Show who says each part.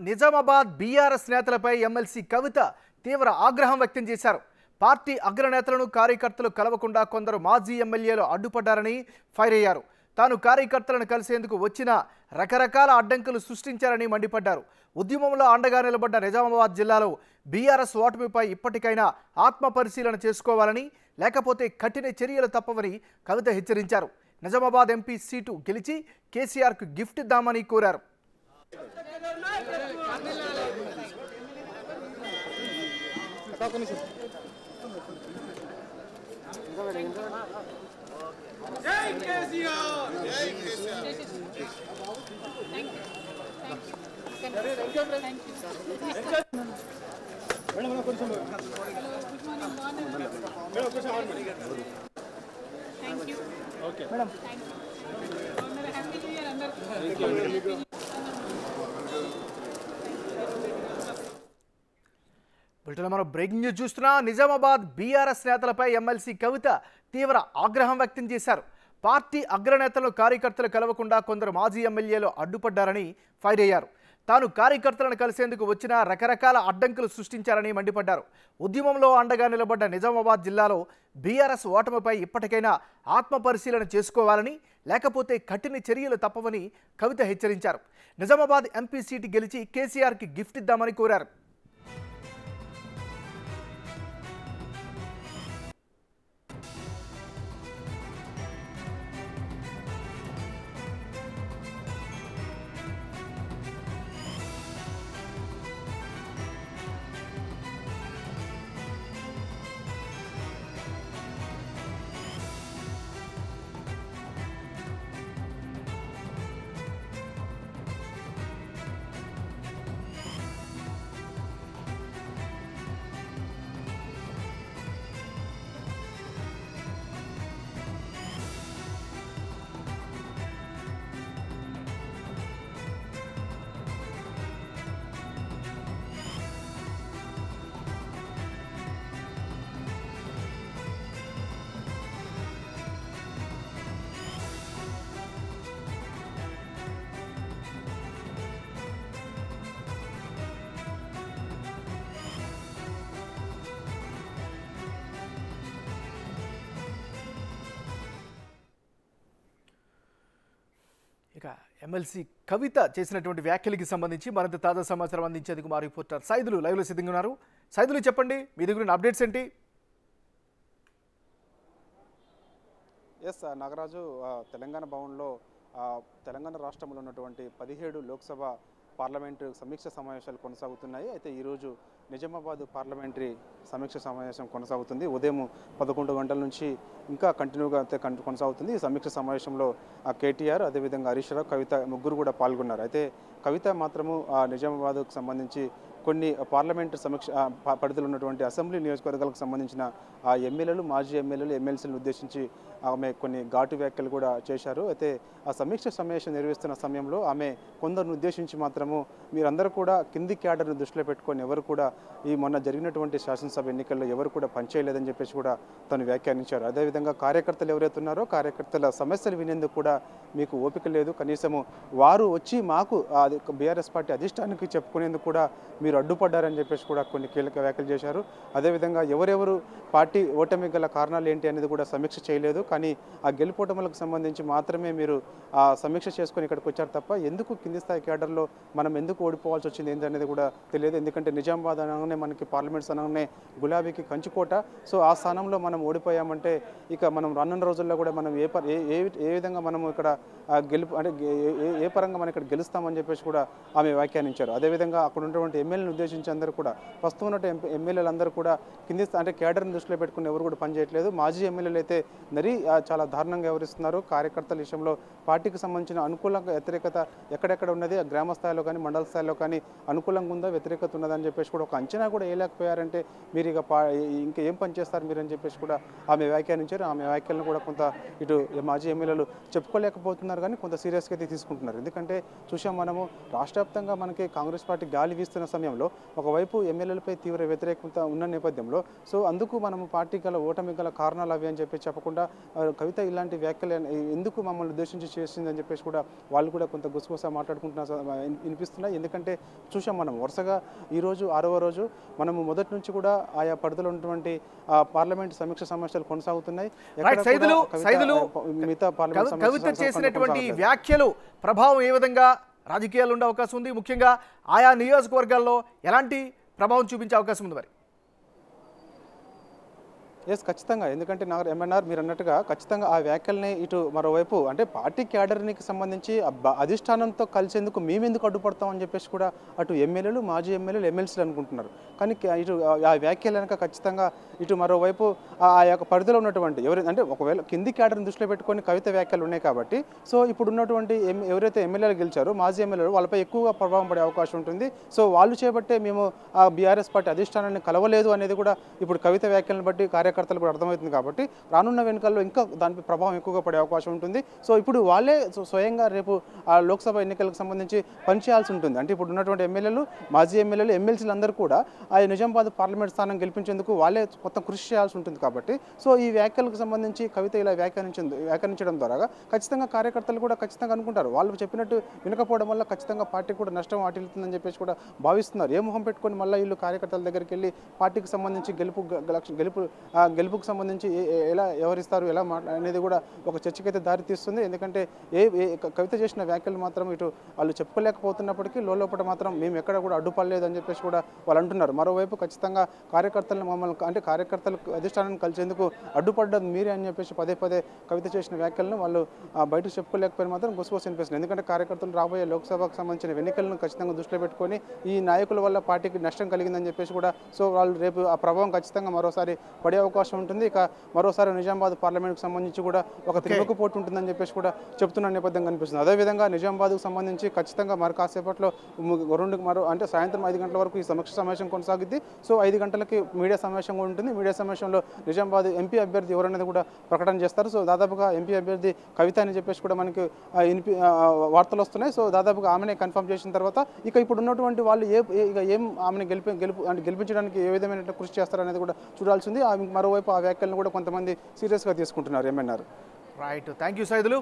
Speaker 1: Nizamabad BRS నేతలపై MLC కవిత తీవ్ర ఆగ్రహం వ్యక్తం చేశారు. పార్టీ అగ్రనేతలను కార్యకర్తలు కలవకుండా కొందరు మాజీ ఎమ్మెల్యేలు అడ్డుపడ్డారని ఫైర్ అయ్యారు. తాను కార్యకర్తలను కలిసేందుకు వచ్చిన రకరకాల అడ్డంకులు సృష్టించారని మండిపడ్డారు. ఉద్యమంలో అండగా నిలబడ్డ నిజామాబాద్ జిల్లాలో బీఆర్ఎస్ ఓటమిపై ఇప్పటికైనా ఆత్మ పరిశీలన చేసుకోవాలని, లేకపోతే కఠిన చర్యలు తప్పవని కవిత హెచ్చరించారు. నిజామాబాద్ ఎంపీ సీటు గెలిచి కేసీఆర్కు గిఫ్ట్ ఇద్దామని కోరారు.
Speaker 2: జై కేసీఆర్ జై కేసీఆర్ మేడం కొంచెం మేడం కొంచెం thank you okay madam happy new year అందరికీ.
Speaker 1: మనం బ్రేకింగ్ న్యూస్ చూస్తున్నా. నిజామాబాద్ బీఆర్ఎస్ నేతలపై ఎమ్మెల్సీ కవిత తీవ్ర ఆగ్రహం వ్యక్తం చేశారు. పార్టీ అగ్రనేతలను కార్యకర్తలు కలవకుండా కొందరు మాజీ ఎమ్మెల్యేలు అడ్డుపడ్డారని ఫైర్ అయ్యారు. తాను కార్యకర్తలను కలిసేందుకు వచ్చిన రకరకాల అడ్డంకులు సృష్టించారని మండిపడ్డారు. ఉద్యమంలో అండగా నిలబడ్డ నిజామాబాద్ జిల్లాలో బీఆర్ఎస్ ఓటమిపై ఇప్పటికైనా ఆత్మ పరిశీలన చేసుకోవాలని, లేకపోతే కఠిన చర్యలు తప్పవని కవిత హెచ్చరించారు. నిజామాబాద్ ఎంపీ సీటు గెలిచి కేసీఆర్కి గిఫ్ట్ ఇద్దామని కోరారు. ఇక ఎమ్మెల్సీ కవిత చేసినటువంటి వ్యాఖ్యలకి సంబంధించి మరింత తాజా సమాచారం అందించేందుకు మా రిపోర్టర్ సైదులు లైవ్లో సిద్ధంగా ఉన్నారు. సైదులు, చెప్పండి, మీ దగ్గర అప్డేట్స్ ఏంటి?
Speaker 3: ఎస్ నాగరాజు, తెలంగాణ భవన్లో తెలంగాణ రాష్ట్రంలో ఉన్నటువంటి 17 లోక్సభ పార్లమెంటు సమీక్ష సమావేశాలు కొనసాగుతున్నాయి. అయితే ఈరోజు నిజామాబాద్ పార్లమెంటరీ సమీక్ష సమావేశం కొనసాగుతుంది. ఉదయం 11 గంటల నుంచి ఇంకా కంటిన్యూగా కొనసాగుతుంది. ఈ సమీక్ష సమావేశంలో కేటీఆర్, అదేవిధంగా హరీష్ రావు, కవిత ముగ్గురు కూడా పాల్గొన్నారు. అయితే కవిత మాత్రము నిజామాబాద్కు సంబంధించి కొన్ని పార్లమెంటు సమీక్ష పరిధిలో ఉన్నటువంటి అసెంబ్లీ నియోజకవర్గాలకు సంబంధించిన ఎమ్మెల్యేలు, మాజీ ఎమ్మెల్యేలు, ఎమ్మెల్సీలను ఉద్దేశించి ఆమె కొన్ని ఘాటు వ్యాఖ్యలు కూడా చేశారు. అయితే ఆ సమీక్ష సమావేశం నిర్వహిస్తున్న సమయంలో ఆమె కొందరిని ఉద్దేశించి మాత్రము మీరందరూ కూడా కింది క్యాడర్ను దృష్టిలో పెట్టుకొని ఎవరు కూడా ఈ మొన్న జరిగినటువంటి శాసనసభ ఎన్నికల్లో ఎవరు కూడా పనిచేయలేదని చెప్పేసి కూడా తను వ్యాఖ్యానించారు. అదేవిధంగా కార్యకర్తలు ఎవరైతే ఉన్నారో కార్యకర్తల సమస్యలు వినేందుకు కూడా మీకు ఓపిక లేదు, కనీసము వారు వచ్చి మాకు బీఆర్ఎస్ పార్టీ అధిష్టానానికి చెప్పుకునేందుకు కూడా మీరు అడ్డుపడ్డారని చెప్పేసి కూడా కొన్ని కీలక వ్యాఖ్యలు చేశారు. అదేవిధంగా ఎవరెవరు పార్టీ ఓటమి గల కారణాలు ఏంటి అనేది కూడా సమీక్ష చేయలేదు, కానీ ఆ గెలుపోటములకు సంబంధించి మాత్రమే మీరు ఆ సమీక్ష చేసుకొని ఇక్కడికి వచ్చారు తప్ప ఎందుకు కింది స్థాయి క్యాడర్లో మనం ఎందుకు ఓడిపోవాల్సి వచ్చింది ఏంటనేది కూడా తెలియదు. ఎందుకంటే నిజామాబాద్ అనగానే మనకి పార్లమెంట్స్ అనగానే గులాబీకి కంచుకోట. సో ఆ స్థానంలో మనం ఓడిపోయామంటే ఇక మనం రానున్న రోజుల్లో కూడా మనం ఏ విధంగా మనం ఇక్కడ గెలుపు అంటే ఏ పరంగా మనం ఇక్కడ గెలుస్తామని చెప్పేసి కూడా ఆమె వ్యాఖ్యానించారు. అదేవిధంగా అక్కడ ఉన్నటువంటి ఎమ్మెల్యేలను ఉద్దేశించి అందరూ కూడా ప్రస్తుతం ఉన్న ఎమ్మెల్యేలు అందరూ కూడా కింది అంటే క్యాడర్ని దృష్టిలో పెట్టుకుని ఎవరు కూడా పనిచేయట్లేదు. మాజీ ఎమ్మెల్యేలు అయితే మరీ చాలా దారుణంగా వ్యవహరిస్తున్నారు. కార్యకర్తల విషయంలో పార్టీకి సంబంధించిన అనుకూలంగా వ్యతిరేకత ఎక్కడెక్కడ ఉన్నది, గ్రామ స్థాయిలో కానీ మండల స్థాయిలో కానీ అనుకూలంగా ఉందా, వ్యతిరేకత ఉన్నదని చెప్పేసి కూడా ఒక అంచనా కూడా వేయలేకపోయారంటే మీరు ఇక ఇంకా ఏం పని చేస్తారు మీరు అని చెప్పేసి కూడా ఆమె వ్యాఖ్యానించారు. ఆమె వ్యాఖ్యలను కూడా కొంత ఇటు మాజీ ఎమ్మెల్యేలు చెప్పుకోలేకపోతున్నారు, కానీ కొంత సీరియస్గా అయితే తీసుకుంటున్నారు. ఎందుకంటే చూసాం మనము రాష్ట్ర వ్యాప్తంగా మనకి కాంగ్రెస్ పార్టీ గాలి వీస్తున్న సమయంలో ఒకవైపు ఎమ్మెల్యేలపై తీవ్ర వ్యతిరేకత ఉన్న నేపథ్యంలో సో అందుకు మనము పార్టీ గల ఓటమి గల కారణాలు అవి అని చెప్పి చెప్పకుండా కవిత ఇలాంటి వ్యాఖ్యలు ఎందుకు మమ్మల్ని ఉద్దేశించి చేసిందని చెప్పేసి కూడా వాళ్ళు కూడా కొంత గుసగుస మాట్లాడుకుంటున్న వినిపిస్తున్నాయి. ఎందుకంటే చూసాం మనం వరుసగా ఈరోజు 6వ రోజు మనము మొదటి నుంచి కూడా ఆయా పరిధిలో ఉన్నటువంటి పార్లమెంట్ సమీక్ష సమావేశాలు కొనసాగుతున్నాయి. మిగతా
Speaker 1: కవిత చేసినటువంటి వ్యాఖ్యలు ప్రభావం ఏ విధంగా రాజకీయాలు ఉండే అవకాశం ఉంది, ముఖ్యంగా ఆయా నియోజకవర్గాల్లో ఎలాంటి ప్రభావం చూపించే అవకాశం ఉంది మరి?
Speaker 3: ఎస్, ఖచ్చితంగా. ఎందుకంటే ఎంఎన్ఆర్ మీరు అన్నట్టుగా ఖచ్చితంగా ఆ వ్యాఖ్యల్ని ఇటు మరోవైపు అంటే పార్టీ క్యాడర్నికి సంబంధించి అధిష్టానంతో కలిసేందుకు మేమెందుకు అడ్డుపడతాం అని చెప్పేసి కూడా అటు ఎమ్మెల్యేలు, మాజీ ఎమ్మెల్యేలు, ఎమ్మెల్సీలు అనుకుంటున్నారు. కానీ ఇటు ఆ వ్యాఖ్యలు కనుక ఖచ్చితంగా ఇటు మరోవైపు ఆ యొక్క పరిధిలో ఉన్నటువంటి అంటే ఒకవేళ కింది క్యాడర్ని దృష్టిలో పెట్టుకొని కవిత వ్యాఖ్యలు ఉన్నాయి కాబట్టి సో ఇప్పుడు ఉన్నటువంటి ఎవరైతే ఎమ్మెల్యేలు గెలిచారో మాజీ ఎమ్మెల్యేలు వాళ్ళపై ఎక్కువగా ప్రభావం పడే అవకాశం ఉంటుంది. సో వాళ్ళు చేపట్టే మేము ఆ బీఆర్ఎస్ పార్టీ అధిష్టానాన్ని కలవలేదు అనేది కూడా ఇప్పుడు కవిత వ్యాఖ్యలను బట్టి కార్యకర్తలు కూడా అర్థమవుతుంది. కాబట్టి రానున్న వెనుకల్లో ఇంకా దానిపై ప్రభావం ఎక్కువగా పడే అవకాశం ఉంటుంది. సో ఇప్పుడు వాళ్ళే స్వయంగా రేపు ఆ లోక్సభ ఎన్నికలకు సంబంధించి పనిచేయాల్సి ఉంటుంది. అంటే ఇప్పుడు ఉన్నటువంటి ఎమ్మెల్యేలు, మాజీ ఎమ్మెల్యేలు, ఎమ్మెల్సీలు అందరూ కూడా ఆ నిజామాబాద్ పార్లమెంట్ స్థానం గెలిపించేందుకు వాళ్ళే మొత్తం కృషి చేయాల్సి ఉంటుంది. కాబట్టి సో ఈ వ్యాఖ్యలకు సంబంధించి కవిత ఇలా వ్యాఖ్యానించడం ద్వారా ఖచ్చితంగా కార్యకర్తలు కూడా ఖచ్చితంగా అనుకుంటారు వాళ్ళు చెప్పినట్టు వినకపోవడం వల్ల ఖచ్చితంగా పార్టీకి కూడా నష్టం వాటిల్లుతుందని చెప్పేసి కూడా భావిస్తున్నారు. ఏ మొహం పెట్టుకొని మళ్ళీ వీళ్ళు కార్యకర్తల దగ్గరికి వెళ్ళి పార్టీకి సంబంధించి గెలుపుకు సంబంధించి ఎలా వ్యవహరిస్తారు, ఎలా అనేది కూడా ఒక చర్చకైతే దారి తీస్తుంది. ఎందుకంటే కవిత చేసిన వ్యాఖ్యలు మాత్రం ఇటు వాళ్ళు చెప్పుకోలేకపోతున్నప్పటికీ లోపల మాత్రం మేము ఎక్కడ కూడా అడ్డుపడలేదు అని చెప్పేసి కూడా వాళ్ళు అంటున్నారు. మరోవైపు ఖచ్చితంగా కార్యకర్తలను అంటే కార్యకర్తలు అధిష్టానాన్ని కలిసేందుకు అడ్డుపడ్డది మీరే అని చెప్పేసి పదే కవిత చేసిన వ్యాఖ్యలను వాళ్ళు బయటకు చెప్పుకోలేకపోయినా మాత్రం గుసగుస అనిపిస్తుంది. ఎందుకంటే కార్యకర్తలు రాబోయే లోక్సభకు సంబంధించిన ఎన్నికలను ఖచ్చితంగా దృష్టిలో పెట్టుకొని ఈ నాయకుల వల్ల పార్టీకి నష్టం కలిగిందని చెప్పేసి కూడా సో వాళ్ళు రేపు ఆ ప్రభావం ఖచ్చితంగా మరోసారి పడే అవకాశం ఉంటుంది. ఇక మరోసారి నిజామాబాద్ పార్లమెంట్కి సంబంధించి కూడా ఒక తిరుగుకు పోటీ ఉంటుందని చెప్పేసి కూడా చెప్తున్న నేపథ్యం కనిపిస్తుంది. అదేవిధంగా నిజామాబాద్కు సంబంధించి ఖచ్చితంగా మరి కాసేపట్లో అంటే సాయంత్రం 5 గంటల వరకు ఈ సమీక్ష సమావేశం కొనసాగుద్ది. సో 5 గంటలకి మీడియా సమావేశం కూడా ఉంటుంది. మీడియా సమావేశంలో నిజామాబాద్ ఎంపీ అభ్యర్థి ఎవరనేది కూడా ప్రకటన చేస్తారు. సో దాదాపుగా ఎంపీ అభ్యర్థి కవిత అని చెప్పేసి కూడా మనకి వార్తలు వస్తున్నాయి. సో దాదాపుగా ఆమెనే కన్ఫర్మ్ చేసిన తర్వాత ఇక ఇప్పుడు ఉన్నటువంటి వాళ్ళు ఏం ఆమెను గెలిపించడానికి ఏ విధమైన కృషి చేస్తారనేది కూడా చూడాల్సింది. మరోవైపు ఆ వ్యాఖ్యలను కూడా కొంతమంది సీరియస్గా తీసుకుంటున్నారు. MNR
Speaker 1: right, thank you Saidulu.